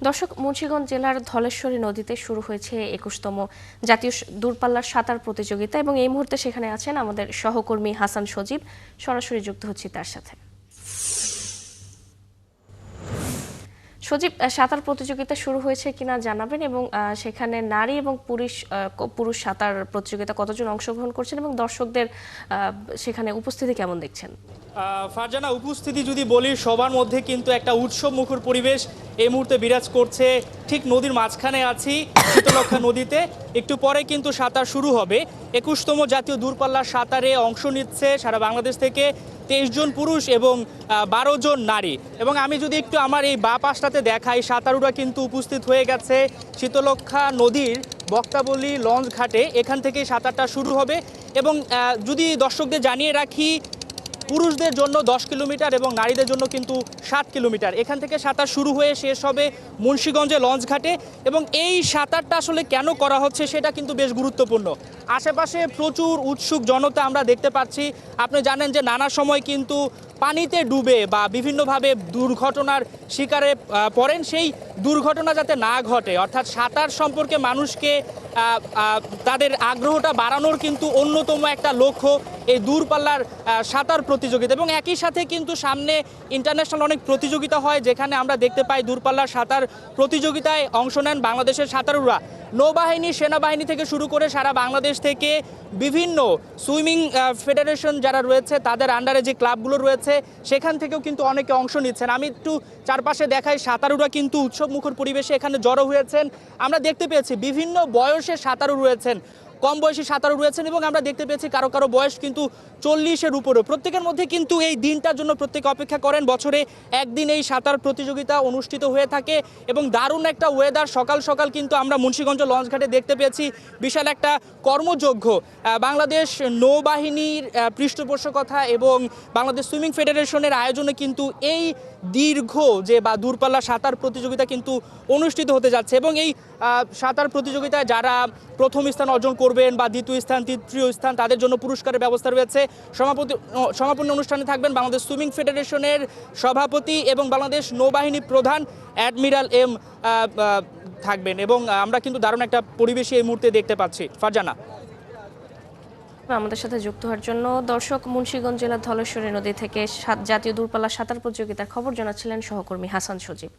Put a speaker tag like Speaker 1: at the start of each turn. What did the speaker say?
Speaker 1: দর্শক, মুন্সিগঞ্জ জেলার ধলেশ্বরী নদীতে শুরু হয়েছে ২১তম জাতীয় দূরপাল্লার সাঁতার প্রতিযোগিতা এবং এই মুহূর্তে সেখানে আছেন আমাদের সহকর্মী হাসান সজীব। সরাসরি যুক্ত হচ্ছি তার সাথে। সজীব, সাঁতার প্রতিযোগিতা শুরু হয়েছে কিনা জানাবেন এবং সেখানে নারী এবং পুরুষ সাঁতার প্রতিযোগিতা কতজন অংশগ্রহণ করছেন এবং দর্শকদের সেখানে উপস্থিতি কেমন দেখছেন?
Speaker 2: ফারজানা, উপস্থিতি যদি বলি, সবার মধ্যে কিন্তু একটা উৎসব মুখর পরিবেশ এই মুহূর্তে বিরাজ করছে। ঠিক নদীর মাঝখানে আছি, শীতলক্ষা নদীতে। একটু পরে কিন্তু সাঁতার শুরু হবে। ২১তম জাতীয় দূরপাল্লার সাঁতারে অংশ নিচ্ছে সারা বাংলাদেশ থেকে ২৩ জন পুরুষ এবং ১২ জন নারী। এবং আমি যদি একটু আমার এই বা পাশটাতে দেখাই, সাঁতারুরা কিন্তু উপস্থিত হয়ে গেছে শীতলক্ষা নদীর বক্তাবলী লঞ্চ ঘাটে। এখান থেকেই সাঁতারটা শুরু হবে। এবং যদি দর্শকদের জানিয়ে রাখি, পুরুষদের জন্য ১০ কিলোমিটার এবং নারীদের জন্য কিন্তু ৭ কিলোমিটার। এখান থেকে সাঁতার শুরু হয়ে শেষ হবে মুন্সিগঞ্জে লঞ্চ ঘাটে। এবং এই সাঁতারটা আসলে কেন করা হচ্ছে সেটা কিন্তু বেশ গুরুত্বপূর্ণ। আশেপাশে প্রচুর উৎসুক জনতা আমরা দেখতে পাচ্ছি। আপনি জানেন যে নানা সময় কিন্তু পানিতে ডুবে বা বিভিন্নভাবে দুর্ঘটনার শিকারে পড়েন। সেই দুর্ঘটনা যাতে না ঘটে, অর্থাৎ সাঁতার সম্পর্কে মানুষকে তাদের আগ্রহটা বাড়ানোর কিন্তু অন্যতম একটা লক্ষ্য এই দূরপাল্লার সাঁতার প্রতিযোগিতা। এবং একই সাথে কিন্তু সামনে ইন্টারন্যাশনাল অনেক প্রতিযোগিতা হয়, যেখানে আমরা দেখতে পাই দূরপাল্লার সাঁতার প্রতিযোগিতায় অংশ নেন বাংলাদেশের সাঁতারুরা। নৌবাহিনী, সেনাবাহিনী থেকে শুরু করে সারা বাংলাদেশ থেকে বিভিন্ন সুইমিং ফেডারেশন যারা রয়েছে তাদের আন্ডারে যে ক্লাবগুলো রয়েছে সেখান থেকেও কিন্তু অনেকে অংশ নিচ্ছেন। আমি একটু চারপাশে দেখাই, সাঁতারুরা কিন্তু উৎসব মুখর পরিবেশে এখানে জড়ো হয়েছেন। আমরা দেখতে পেয়েছি বিভিন্ন বয়সের সাঁতারু রয়েছেন, কম বয়সী সাঁতারু রয়েছেন এবং আমরা দেখতে পেয়েছি কারো কারো বয়স কিন্তু ৪০-এর উপরেও। প্রত্যেকের মধ্যে কিন্তু এই দিনটার জন্য প্রত্যেকে অপেক্ষা করেন। বছরে একদিন এই সাঁতার প্রতিযোগিতা অনুষ্ঠিত হয়ে থাকে এবং দারুণ একটা ওয়েদার। সকাল সকাল কিন্তু আমরা মুন্সিগঞ্জ লঞ্চঘাটে দেখতে পেয়েছি বিশাল একটা কর্মযজ্ঞ। বাংলাদেশ নৌবাহিনীর পৃষ্ঠপোষকতা এবং বাংলাদেশ সুইমিং ফেডারেশনের আয়োজনে কিন্তু এই দীর্ঘ যে বা দূরপাল্লা সাঁতার প্রতিযোগিতা কিন্তু অনুষ্ঠিত হতে যাচ্ছে। এবং এই সাঁতার প্রতিযোগিতায় যারা প্রথম স্থান অর্জন করবেন বা দ্বিতীয় স্থান, তৃতীয় স্থান, তাদের জন্য পুরস্কারের ব্যবস্থা রয়েছে। সমাপনী অনুষ্ঠানে থাকবেন বাংলাদেশ সুইমিং ফেডারেশনের সভাপতি এবং বাংলাদেশ নৌবাহিনী প্রধান অ্যাডমিরাল এম থাকবেন। এবং আমরা কিন্তু দারুণ একটা পরিবেশই এই মুহূর্তে দেখতে পাচ্ছি। ফারজানা,
Speaker 1: আমাদের সাথে যুক্ত হওয়ার জন্য। দর্শক, মুন্সিগঞ্জ জেলার ধলেশ্বরী নদী থেকে জাতীয় দূরপাল্লা সাঁতার প্রতিযোগিতার খবর জানাচ্ছিলেন সহকর্মী হাসান সজীব।